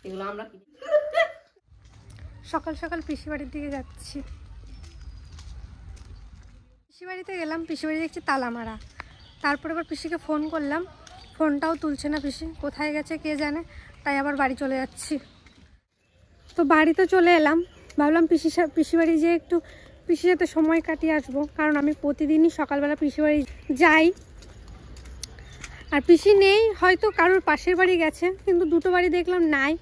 এগুলো আমরা সকাল সকাল পিসি বাড়ির দিকে যাচ্ছি। পিসি বাড়িতে গেলাম, পিসি বাড়ি দেখছি তালা মারা। তারপরে আবার পিসিকে ফোন করলাম, ফোনটাও তুলছে না পিসি, কোথায় গেছে কে জানে। তাই আবার বাড়ি চলে যাচ্ছি। তো বাড়িতে চলে এলাম, ভাবলাম পিসি বাড়ি যেয়ে একটু পিসির সাথে সময় কাটিয়ে আসবো, কারণ আমি প্রতিদিনই সকালবেলা পিসি বাড়ি যাই। আর পিসি নেই, হয়তো কারোর পাশের বাড়ি গেছে, কিন্তু দুটো বাড়ি দেখলাম নাই,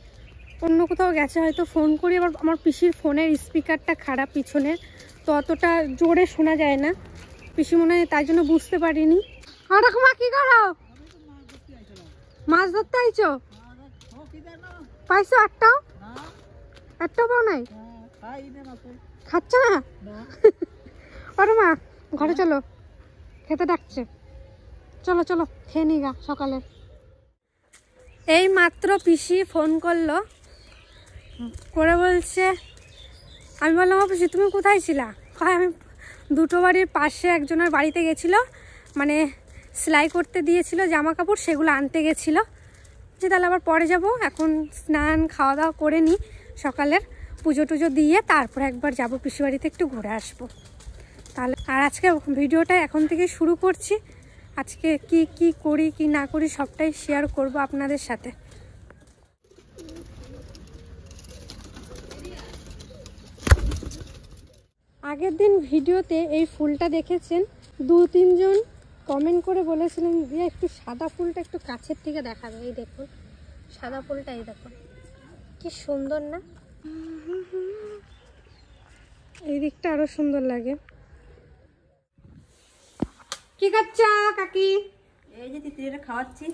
অন্য কোথাও গেছে হয়তো। ফোন করি, আবার আমার পিসির ফোনের স্পিকারটা খারাপ পিছনের, তো অতটা জোরে শোনা যায় না। পিসি মনে হয় তাই জন্য বুঝতে পারিনি। আর মা কি করো? মাছ ধরতে আইছো? পাইছো? একটাও পাও নাই? খাচ্ছ না? আরে মা ঘরে চলো, খেতে ডাকছে। চলো চলো খেয়ে নি গা সকালে। এই মাত্র পিসি ফোন করলো, করে বলছে, আমি বললাম পিসি তুমি কোথায় ছিলা? হয় আমি দুটো বাড়ির পাশে একজনের বাড়িতে গেছিল, মানে সেলাই করতে দিয়েছিল জামা কাপড়, সেগুলো আনতে গেছিলো। যে তাহলে আবার পরে যাব, এখন স্নান খাওয়া দাওয়া করে নিই, সকালের পুজো টুজো দিয়ে তারপর একবার যাব পিসি বাড়িতে, একটু ঘুরে আসবো তাহলে। আর আজকে ভিডিওটা এখন থেকে শুরু করছি। আজকে কি কি করি কি না করি সবটাই শেয়ার করব আপনাদের সাথে। আগের দিন ভিডিওতে এই ফুলটা দেখেছেন, 2-3 জন কমেন্ট করে বলেছিলেন যে একটু সাদা ফুলটা একটু কাছের থেকে দেখাবে। এই দেখুন সাদা ফুলটা, এই দেখুন কি সুন্দর না? এই দিকটা আরো সুন্দর লাগে। কি করছ কাকি? এই যে তিতিরে খাওয়াচ্ছি।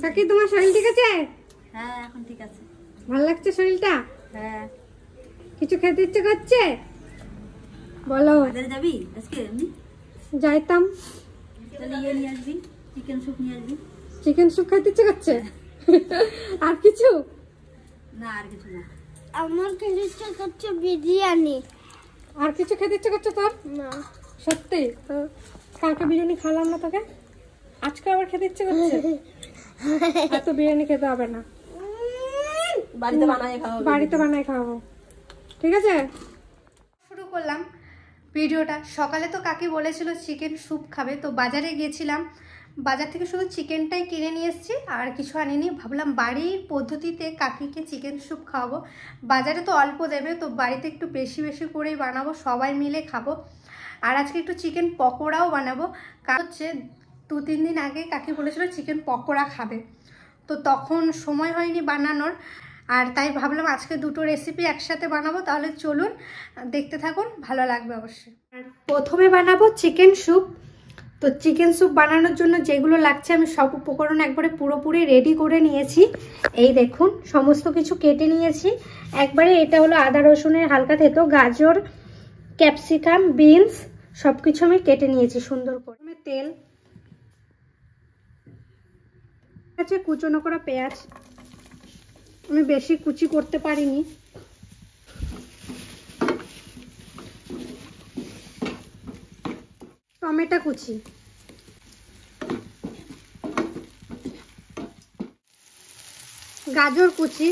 কাকি তোমার শরীর ঠিক আছে? হ্যাঁ এখন ঠিক আছে। ভালো লাগছে শরীরটা? হ্যাঁ। কিছু খেতে ইচ্ছে করছে? বলো। বাজারে যাবি আজকে? এমনি যাইতাম। তাহলে ইয়ে নিয়ে আসবি, চিকেন স্যুপ নিয়ে আসবি। চিকেন স্যুপ খেতে ইচ্ছে করছে? আর কিছু না? আর কিছু না। আমার খেতে ইচ্ছে করছে বিরিয়ানি। আর কিছু খেতে ইচ্ছে করছে তোর? না। সত্যি? কালকে বিরিয়ানি খালাম না তোকে, আজকে আবার খেতে ইচ্ছে করছে? এত বিরিয়ানি খেতে হবে না, বাড়িতে বানাই খাওয়াবো। বাড়িতে বানাই খাওয়াবো, ঠিক আছে? শুরু করলাম ভিডিওটা। সকালে তো কাকি বলেছিল চিকেন স্যুপ খাবে, তো বাজারে গিয়েছিলাম, বাজার থেকে শুধু চিকেনটাই কিনে নিয়ে এসেছি, আর কিছু আনিনি। ভাবলাম বাড়ির পদ্ধতিতে কাকিকে চিকেন স্যুপ খাওয়াবো। বাজারে তো অল্প দেবে, তো বাড়িতে একটু বেশি বেশি করেই বানাবো, সবাই মিলে খাবো। আর আজকে একটু চিকেন পকোড়াও বানাবো, কারণ হচ্ছে 2-3 দিন আগে কাকি বলেছিল চিকেন পকোড়া খাবে, তো তখন সময় হয়নি বানানোর। আর তাই ভাবলাম আজকে দুটো রেসিপি একসাথে বানাবো, তাহলে চলুন দেখতে থাকুন, ভালো লাগবে অবশ্যই। আর প্রথমে বানাবো চিকেন স্যুপ। তো চিকেন স্যুপ বানানোর জন্য যেগুলো লাগছে আমি সব উপকরণ একবারে পুরোপুরি রেডি করে নিয়েছি। এই দেখুন সমস্ত কিছু কেটে নিয়েছি একবারে। এটা হলো আদা রসুনের হালকা থেতো, গাজর, ক্যাপসিকাম, বিনস সব কিছু আমি কেটে নিয়েছি সুন্দর করে। তেল আছে, কুচনো করা পেঁয়াজ, আমি বেশি কুচি করতে পারিনি। টমেটো কুচি, গাজর কুচি,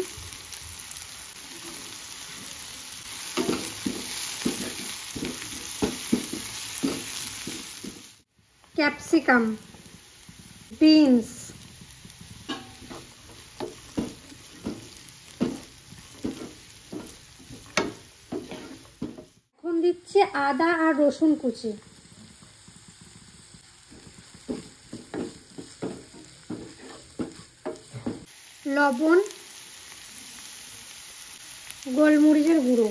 ক্যাপসিকাম, বিনস, এখন দিচ্ছি আদা আর রসুন কুচি, লবণ, গোলমরিচের গুঁড়ো,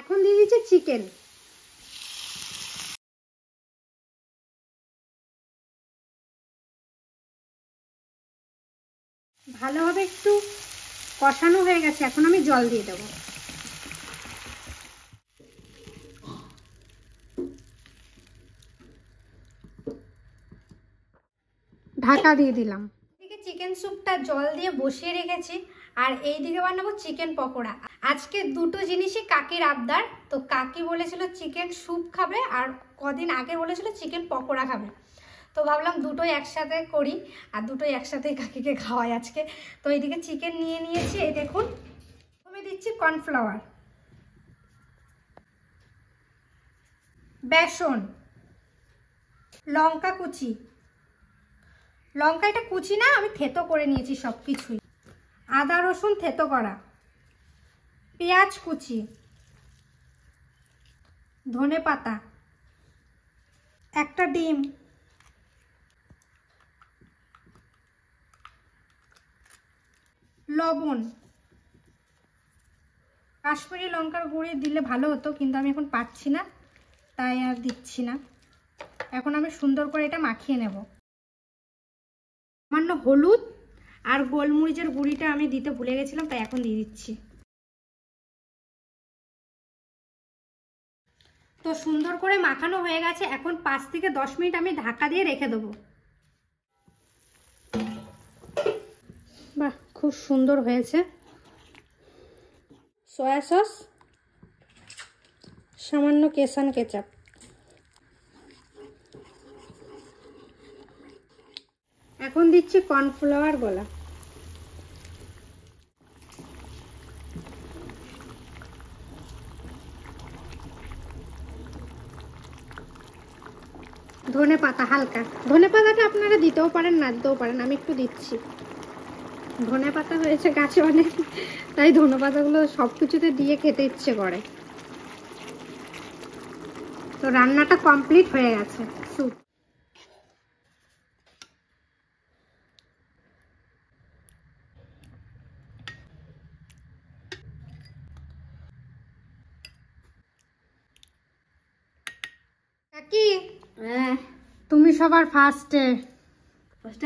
এখন দিয়ে দিচ্ছি চিকেন। ভালোভাবে একটু কষানো হয়ে গেছে, এখন আমি জল দিয়ে দেবো। ঢাকা দিয়ে দিলাম। এদিকে চিকেন স্যুপটা জল দিয়ে বসিয়ে রেখেছি, আর এই দিকে বানাবো চিকেন পকোড়া। আজকে দুটো জিনিসই কাকির আবদার, তো কাকি বলেছিল চিকেন স্যুপ খাবে আর কদিন আগে বলেছিল চিকেন পকোড়া খাবে। তো ভাবলাম দুটোই একসাথে করি আর দুটোই একসাথেই কাকিকে খাওয়াই আজকে। তো এইদিকে চিকেন নিয়ে নিয়েছি, এই দেখুন। প্রথমে দিচ্ছি কর্নফ্লাওয়ার, বেসন, লঙ্কা কুচি, লঙ্কা এটা কুচি না, আমি থেতো করে নিয়েছি সব কিছুই, আদা রসুন থেতো করা, পেঁয়াজ কুচি, ধনে পাতা, একটা ডিম, লবণ, কাশ্মীরি লঙ্কার গুঁড়ি দিলে ভালো হতো কিন্তু আমি এখন পাচ্ছি না তাই আর দিচ্ছি না। এখন আমি সুন্দর করে এটা মাখিয়ে নেব। সামান্য হলুদ আর গোলমরিচের গুঁড়িটা আমি দিতে ভুলে গেছিলাম তাই এখন দিয়ে দিচ্ছি। তো সুন্দর করে মাখানো হয়ে গেছে, এখন 5 থেকে 10 মিনিট আমি ঢাকা দিয়ে রেখে দেবো। বাহ, খুব সুন্দর হয়েছে। সয়া সস, সামান্য কেসান কেচাপ, এখন দিচ্ছি কর্নফ্লাওয়ার গোলা, ধনে পাতা হালকা, ধনে পাতাটা আপনারা দিতেও পারেন না দিতেও পারেন, আমি একটু দিচ্ছি। ধনে পাতা হয়েছে গাছে অনেক, তাই ধনে পাতাগুলো সব কিছুতে দিয়ে খেতে ইচ্ছে করে। তো রান্নাটা কমপ্লিট হয়ে গেছে। স্যুপ কাকি, হ্যাঁ তুমি সবার ফার্স্টে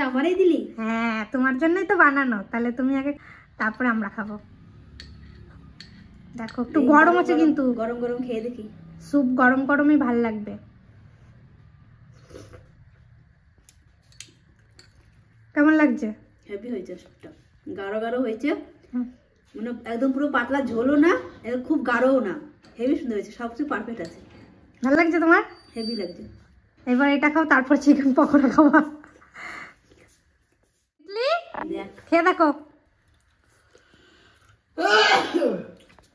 আমারই দিলি? হ্যাঁ, তোমার জন্যই তো বানানো, তাহলে তুমি আগে, তারপরে আমরা খাবো। দেখো একটু গরম আছে কিন্তু, গরম গরম খেয়ে দেখি। স্যুপ গরম গরমই ভাল লাগবে। কেমন লাগছে? হেভি হয়েছে স্যুপটা, গাঢ় গাঢ় হয়েছে, মানে একদম পুরো পাতলা ঝোলও না, একদম খুব গাঢ়ও না, হেভি সুন্দর হয়েছে, সব কিছু পারফেক্ট আছে। ভালো লাগছে তোমার? হেভি লাগছে। এবার এটা খাও, তারপর চিকেন পকোড়া খাওয়া। খেয়ে দেখো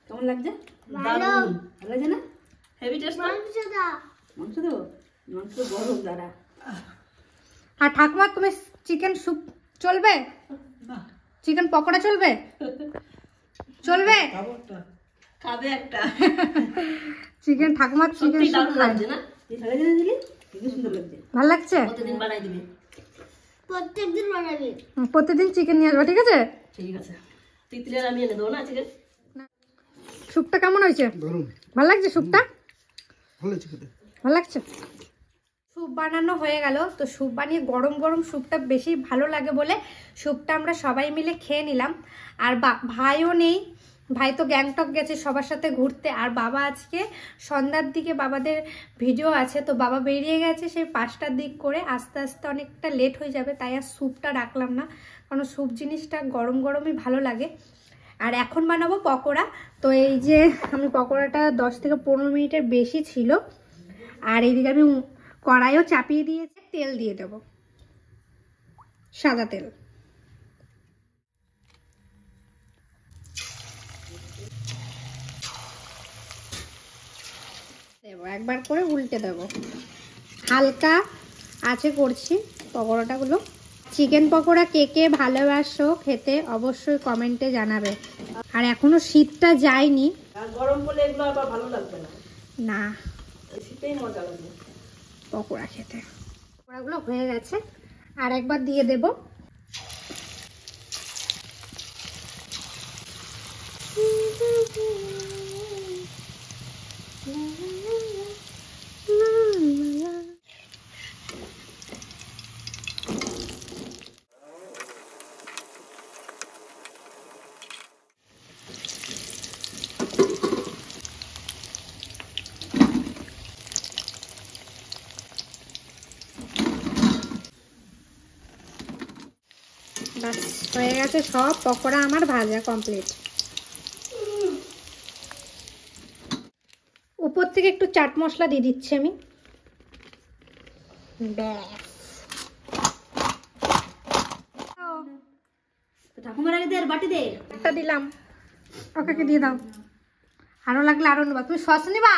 কেমন লাগছে? ভালো। ভালো লাগছে না? Heavy taste. মাংস দাও। মাংস দেবো? মাংস গরম দাঁড়া। আর ঠাকুমা তুমি চিকেন স্যুপ চলবে? চিকেন পকোড়া চলবে? চলবে? খাবে একটা। চিকেন ঠাকুমা চিকেন স্যুপ লাগছে না? ভালো লাগছে দিলি? খুব সুন্দর লাগছে। ভালো লাগছে? প্রতিদিন বানাই দিবি? প্রত্যেকদিন বানাবি? প্রতিদিন চিকেন নিয়ে আসবো, ঠিক আছে? ঠিক আছে। তিতলির আমি এনে দেবো না চিকেন? স্যুপটা কেমন হয়েছে? ভালো লাগছে স্যুপটা? ভালো লাগছে। স্যুপ বানানো হয়ে গেল। তো স্যুপ বানিয়ে গরম গরম স্যুপটা বেশি ভালো লাগে বলে স্যুপটা আমরা সবাই মিলে খেয়ে নিলাম। আর ভাইও নেই, ভাই তো গ্যাংটক গেছে সবার সাথে ঘুরতে, আর বাবা আজকে সন্ধ্যার দিকে বাবাদের ভিডিও আছে, তো বাবা বেরিয়ে গেছে সেই 5টার দিক করে, আস্তে আস্তে অনেকটা লেট হয়ে যাবে, তাই আর স্যুপটা রাখলাম না, কারণ স্যুপ জিনিসটা গরম গরমই ভালো লাগে। আর এখন বানাবো পকোড়া। তো এই যে আমি পকোড়াটা 10 থেকে 15 মিনিটের বেশি ছিল, আর এইদিকে আমি কড়াইও চাপিয়ে দিয়েছি, তেল দিয়ে দেবো, সাদা তেল। দেবো একবার করে উল্টে দেবো, হালকা আঁচে করছি পকোড়াটাগুলো। চিকেন পকোড়া কে কে ভালোবাসো খেতে অবশ্যই কমেন্টে জানাবে। আর এখনো শীতটা যায়নি, আর গরম বলে এগুলো আবার ভালো লাগবে না। না শীতেই মজা লাগবে পকোড়া খেতে। পকোড়াগুলো হয়ে গেছে, আর একবার দিয়ে দেব। বাস হয়ে গেছে, সব পকোড়া আমার ভাজা কমপ্লিট। উপর থেকে একটু চাট মশলা দিয়ে দিচ্ছি আমি। ব্যাস। তো ঠাকুমার আগে দে আর বাটি দে। একটা দিলাম, ওকে দিয়ে দাও। আরো লাগলে আরো নেবা। তুমি সস নিবা?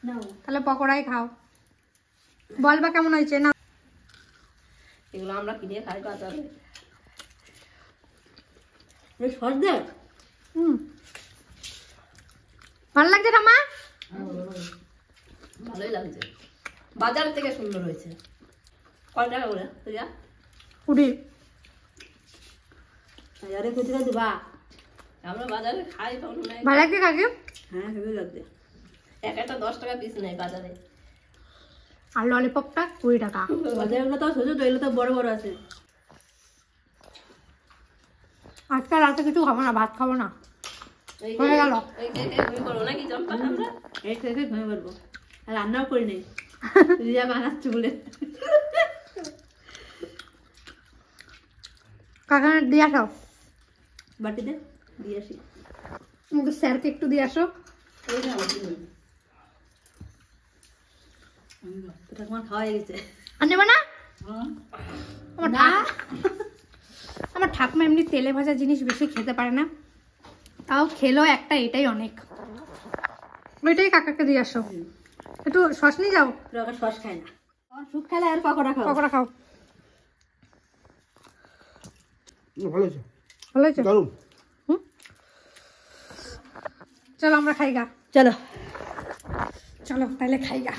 নাও তাহলে পকোড়াই খাও। বলবা কেমন হয়েছে না? এগুলো আমরা কিনে খাই বাজারে। সস দে। ভালো লাগছে ঠাম্মা? ভালোই লাগছে, বাজার থেকে সুন্দর হয়েছে। কয় টাকা করে তুইয়া? 20। বাজারে কত টাকা দিবা? আমরা বাজারে খাই তখন নাই। ভালো লাগছে কাকে? হ্যাঁ হেভি লাগছে। একটা 10 টাকা পিস নেই বাজারে। আর ললিপপটা 20 টাকা। বাজারে গুলো তো ছোট ছোট, এগুলো তো বড় বড় আছে। আজকে রাতে কিছু খাবো না, ভাত খাবো না। এই হয়ে গেল। ঘুমিয়ে পড়বো নাকি চম্পা আমরা? এই খেয়ে ঘুমিয়ে পড়বো। আর রান্নাও করি নাই, রিয়া বানাচ্ছে বলে। কাকা দিয়ে আসো। বাটিতে দিয়ে আসি। আমাদের স্যারকে একটু দিয়ে আসো। ঠাকুমার খাওয়া হয়ে গেছে। আর নেবা না? আমার না, আমার ঠাকুমা এমনি তেলে ভাজা জিনিস বেশি খেতে পারে না, তাও খেলো একটা, এটাই অনেক। ওইটাই কাকাকে দিয়ে আসো। একটু সস নিয়ে যাও। আবার সস খায় না, শুক খেলে আর পকোড়া খাও। পকোড়া খাও। ভালো হয়েছে, ভালো হয়েছে? দারুণ। চলো আমরা খাই গা। চলো চলো তাহলে খাই গা।